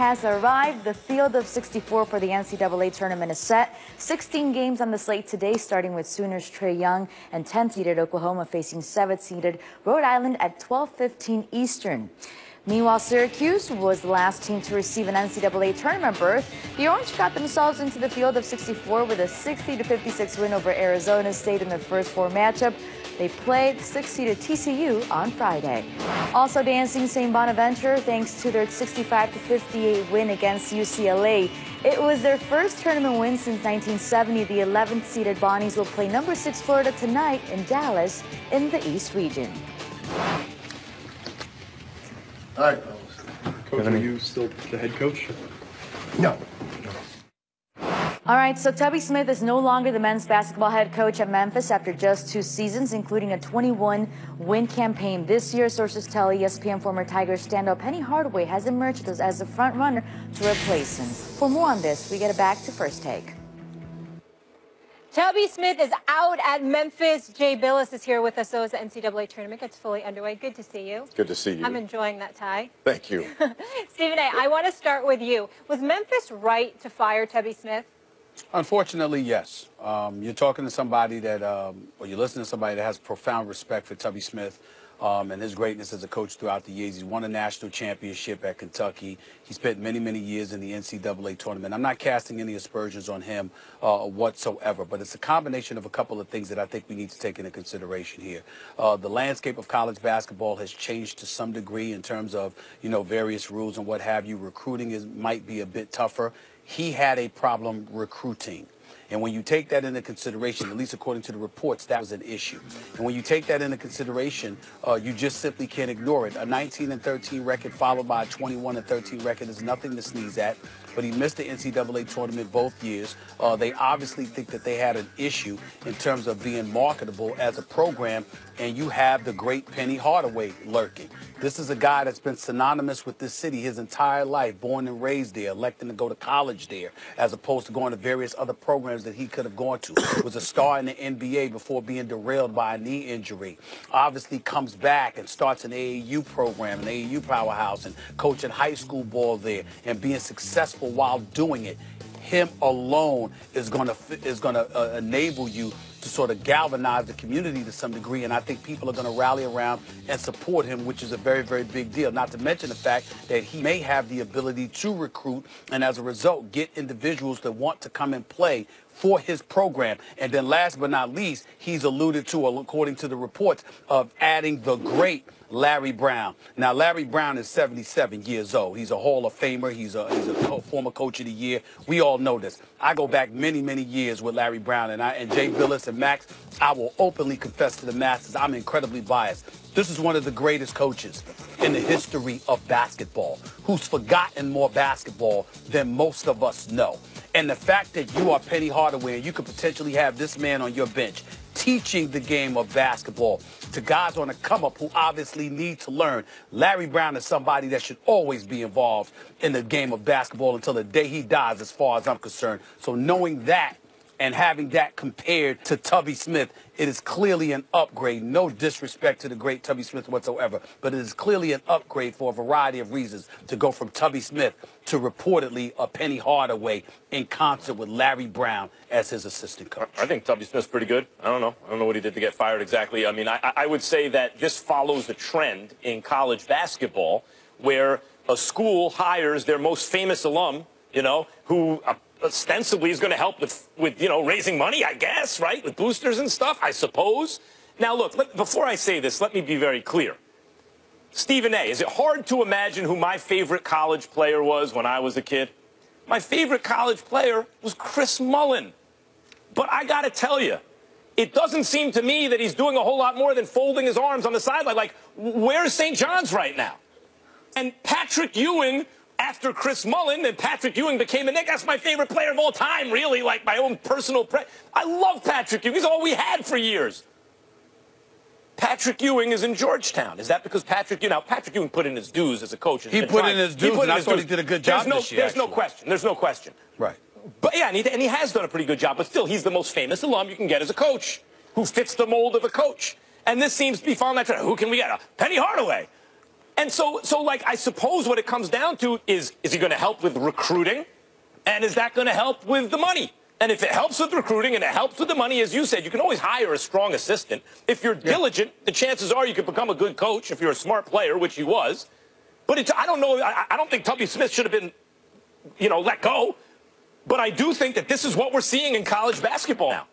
has arrived. The field of 64 for the NCAA tournament is set. 16 games on the slate today, starting with Sooners Trae Young and 10th-seeded Oklahoma facing 7th-seeded Rhode Island at 12:15 Eastern. Meanwhile, Syracuse was the last team to receive an NCAA tournament berth. The Orange got themselves into the field of 64 with a 60-56 win over Arizona State in their first four matchup. They played 6-seeded TCU on Friday. Also dancing St. Bonaventure thanks to their 65-58 win against UCLA. It was their first tournament win since 1970. The 11th-seeded Bonnies will play number 6 Florida tonight in Dallas in the East region. All right, fellas. Coach, are you still the head coach? No. All right, so Tubby Smith is no longer the men's basketball head coach at Memphis after just 2 seasons, including a 21-win campaign this year. Sources tell ESPN former Tigers standout Penny Hardaway has emerged as the front runner to replace him. For more on this, we get it back to First Take. Tubby Smith is out at Memphis. Jay Billis is here with us. So as the NCAA tournament gets fully underway. Good to see you. Good to see you. I'm enjoying that tie. Thank you. Stephen A., I want to start with you. Was Memphis right to fire Tubby Smith? Unfortunately, yes. You're talking to somebody that, or you're listening to somebody that has profound respect for Tubby Smith and his greatness as a coach throughout the years. He's won a national championship at Kentucky. He spent many, many years in the NCAA tournament. I'm not casting any aspersions on him whatsoever, but it's a combination of a couple of things that I think we need to take into consideration here. The landscape of college basketball has changed to some degree in terms of, various rules and what have you. Recruiting might be a bit tougher. He had a problem recruiting. And when you take that into consideration, at least according to the reports, that was an issue. And when you take that into consideration, you just simply can't ignore it. A 19-13 record followed by a 21-13 record is nothing to sneeze at. But he missed the NCAA tournament both years. They obviously think that they had an issue in terms of being marketable as a program, and you have the great Penny Hardaway lurking. This is a guy that's been synonymous with this city his entire life, born and raised there, electing to go to college there, as opposed to going to various other programs that he could have gone to. Was a star in the NBA before being derailed by a knee injury. Obviously comes back and starts an AAU program, an AAU powerhouse, and coaching high school ball there and being successful while doing it. Him alone is going to enable you to sort of galvanize the community to some degree, and I think people are going to rally around and support him, which is a very, very big deal. Not to mention the fact that he may have the ability to recruit and as a result get individuals that want to come and play for his program. And then last but not least, he's alluded to, according to the reports, of adding the great Larry Brown. Now, Larry Brown is 77 years old. He's a Hall of Famer. He's a former Coach of the Year. We all know this. I go back many, many years with Larry Brown, and Jay Billis and Max, I will openly confess to the masses, I'm incredibly biased. This is one of the greatest coaches in the history of basketball, who's forgotten more basketball than most of us know. And the fact that you are Penny Hardaway and you could potentially have this man on your bench teaching the game of basketball to guys on the come-up who obviously need to learn. Larry Brown is somebody that should always be involved in the game of basketball until the day he dies, as far as I'm concerned. So knowing that and having that compared to Tubby Smith, it is clearly an upgrade. No disrespect to the great Tubby Smith whatsoever, but it is clearly an upgrade for a variety of reasons to go from Tubby Smith to reportedly a Penny Hardaway in concert with Larry Brown as his assistant coach. I think Tubby Smith's pretty good. I don't know what he did to get fired exactly. I mean, I would say that this follows the trend in college basketball where a school hires their most famous alum, who ostensibly is going to help with raising money, I guess, right? With boosters and stuff, I suppose. Now, look, before I say this, let me be very clear. Stephen A., is it hard to imagine who my favorite college player was when I was a kid? My favorite college player was Chris Mullin. But I got to tell you, it doesn't seem to me that he's doing a whole lot more than folding his arms on the sideline. Like, where's St. John's right now? And Patrick Ewing, after Chris Mullin, and Patrick Ewing became a Knick. That's my favorite player of all time, really, like my own personal I love Patrick Ewing. He's all we had for years. Patrick Ewing is in Georgetown. Is that because Patrick Ewing put in his dues as a coach? He put in his dues, and I thought he did a good job this year. There's no question. There's no question. Right. But, yeah, and he has done a pretty good job. But still, he's the most famous alum you can get as a coach who fits the mold of a coach. And this seems to be following that trend. Who can we get? Penny Hardaway. And so like, I suppose what it comes down to is he going to help with recruiting? And is that going to help with the money? And if it helps with recruiting and it helps with the money, as you said, you can always hire a strong assistant. If you're diligent, the chances are you could become a good coach if you're a smart player, which he was. But I don't know. I don't think Tubby Smith should have been, let go. But I do think that this is what we're seeing in college basketball now.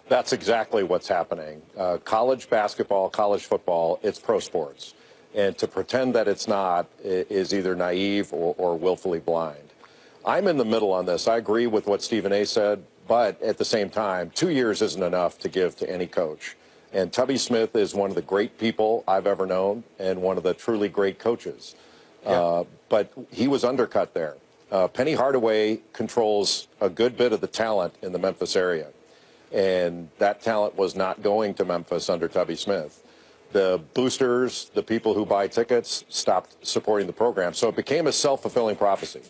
That's exactly what's happening. College basketball, college football, it's pro sports. And to pretend that it's not is either naive or willfully blind. I'm in the middle on this. I agree with what Stephen A. said, but at the same time, 2 years isn't enough to give to any coach. And Tubby Smith is one of the great people I've ever known and one of the truly great coaches. Yeah. But he was undercut there. Penny Hardaway controls a good bit of the talent in the Memphis area. And that talent was not going to Memphis under Tubby Smith. The boosters, the people who buy tickets, stopped supporting the program. So it became a self-fulfilling prophecy.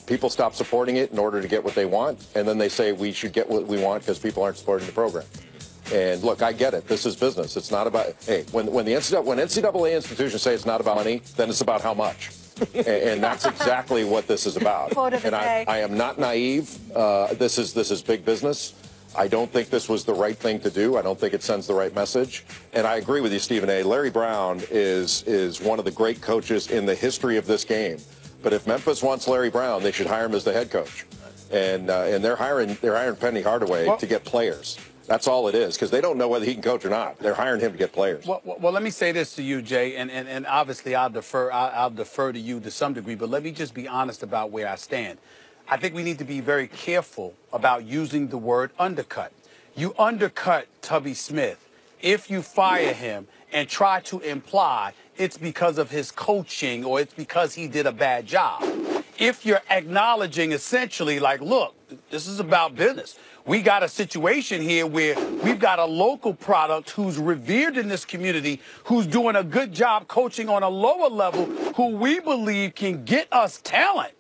People stop supporting it in order to get what they want, and then they say we should get what we want because people aren't supporting the program. And look, I get it. This is business. It's not about, hey, when NCAA institutions say it's not about money, then it's about how much. And that's exactly what this is about. And I am not naive. This is big business. I don't think this was the right thing to do. I don't think it sends the right message. And I agree with you, Stephen A. Larry Brown is one of the great coaches in the history of this game. But if Memphis wants Larry Brown, they should hire him as the head coach. And they're hiring Penny Hardaway to get players. That's all it is, because they don't know whether he can coach or not. They're hiring him to get players. Well, let me say this to you, Jay, and obviously I'll defer to you to some degree, but let me just be honest about where I stand. I think we need to be very careful about using the word undercut. You undercut Tubby Smith if you fire him and try to imply it's because of his coaching or it's because he did a bad job. If you're acknowledging essentially like, look, this is about business. We got a situation here where we've got a local product who's revered in this community, who's doing a good job coaching on a lower level, who we believe can get us talent.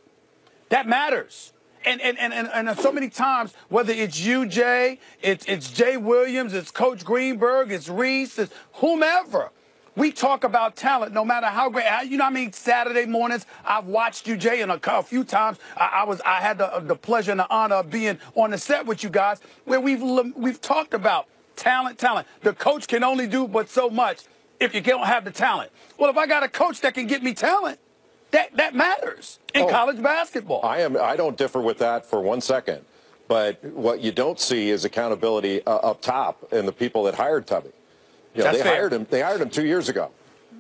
That matters. And so many times, whether it's you, Jay, it's Jay Williams, it's Coach Greenberg, it's Reese, it's whomever. We talk about talent no matter how great. You know what I mean? Saturday mornings, I've watched you, Jay, and a few times I had the pleasure and the honor of being on the set with you guys where we've talked about talent. The coach can only do but so much if you don't have the talent. Well, if I got a coach that can get me talent, that matters in college basketball. I don't differ with that for 1 second. But what you don't see is accountability up top and the people that hired Tubby. You know, they hired him 2 years ago,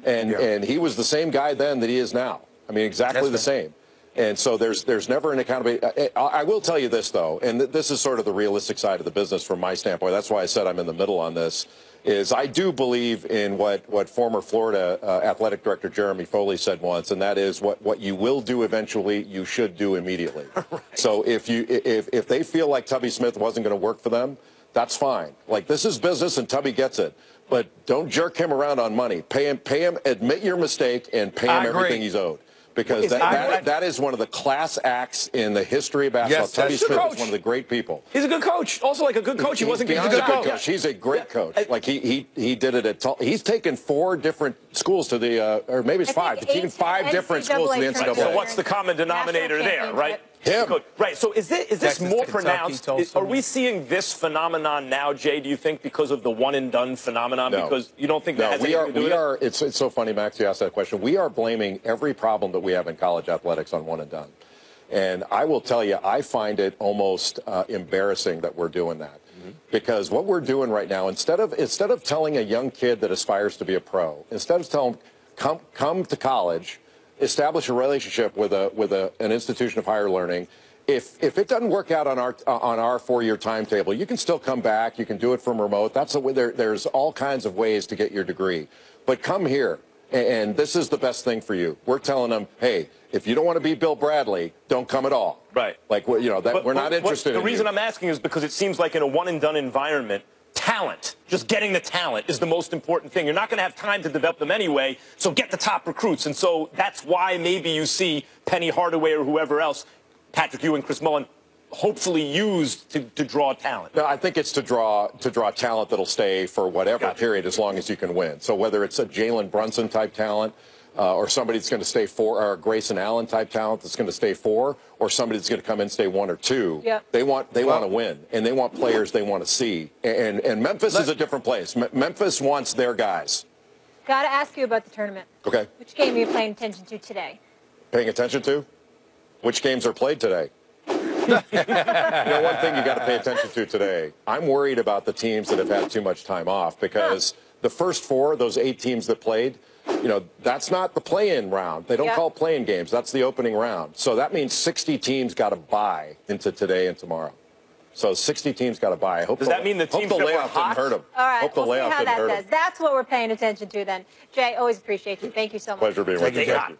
and he was the same guy then that he is now. I mean, exactly the same. And so there's never an accountability. I will tell you this, though, and this is sort of the realistic side of the business from my standpoint. That's why I said I'm in the middle on this, is I do believe in what former Florida athletic director Jeremy Foley said once, and that is what you will do eventually, you should do immediately. Right. So if they feel like Tubby Smith wasn't going to work for them, that's fine. Like, this is business, and Tubby gets it. But don't jerk him around on money. Pay him, admit your mistake, and pay him everything he's owed. Because that is one of the class acts in the history of basketball. Yes, Tubby Smith is one of the great people. He's a good coach. Also, like a good coach, he wasn't getting the job. Coach. He's a great coach. Like he did it at he's taken 4 different schools to the or maybe it's 5. He's taken 5 different schools to the NCAA. So what's the common denominator there, right? Him. Right. So is this more pronounced? Are we seeing this phenomenon now, Jay? Do you think because of the one and done phenomenon? No. Because you don't think that has anything to do with it? It's so funny, Max, you asked that question. We are blaming every problem that we have in college athletics on one and done. And I will tell you, I find it almost embarrassing that we're doing that. Because what we're doing right now, instead of telling a young kid that aspires to be a pro, instead of telling them come to college, establish a relationship with an institution of higher learning. If it doesn't work out on our 4-year timetable, you can still come back. You can do it from remote. There's all kinds of ways to get your degree. But come here, and this is the best thing for you. We're telling them, hey, if you don't want to be Bill Bradley, don't come at all. Right. Like, we're not interested in you. The reason I'm asking is because it seems like in a one and done environment, talent, just getting the talent is the most important thing. You're not going to have time to develop them anyway, so get the top recruits. And so that's why maybe you see Penny Hardaway or whoever else, Patrick Ewing, Chris Mullin, hopefully used to draw talent. No, I think it's to draw talent that'll stay for whatever period as long as you can win. So whether it's a Jalen Brunson type talent, or somebody that's going to stay 4, or Grayson Allen type talent that's going to stay 4, or somebody that's going to come in and stay 1 or 2. Yeah. They want to win, and they want players they want to see. And Memphis is a different place. Memphis wants their guys. Got to ask you about the tournament. Okay. Which game are you paying attention to today? Paying attention to? Which games are played today? You know, one thing you got to pay attention to today. I'm worried about the teams that have had too much time off, because the first 4, those 8 teams that played, you know, that's not the play-in round. They don't call it play-in games. That's the opening round. So that means 60 teams got to bye into today and tomorrow. So 60 teams got to bye. I hope Does that mean the teams hope the that were layoff hot? didn't hurt them. All right, Hope the we'll see layoff how didn't that hurt does. them. That's what we're paying attention to then. Jay, always appreciate you. Thank you so much. Pleasure being with you. Thank you.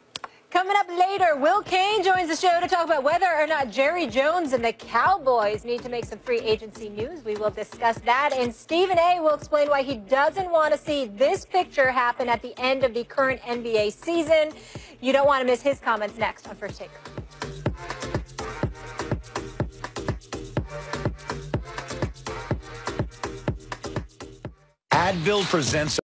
Coming up later, Will Kane joins the show to talk about whether or not Jerry Jones and the Cowboys need to make some free agency news. We will discuss that. And Stephen A. will explain why he doesn't want to see this picture happen at the end of the current NBA season. You don't want to miss his comments next on First Take. Advil presents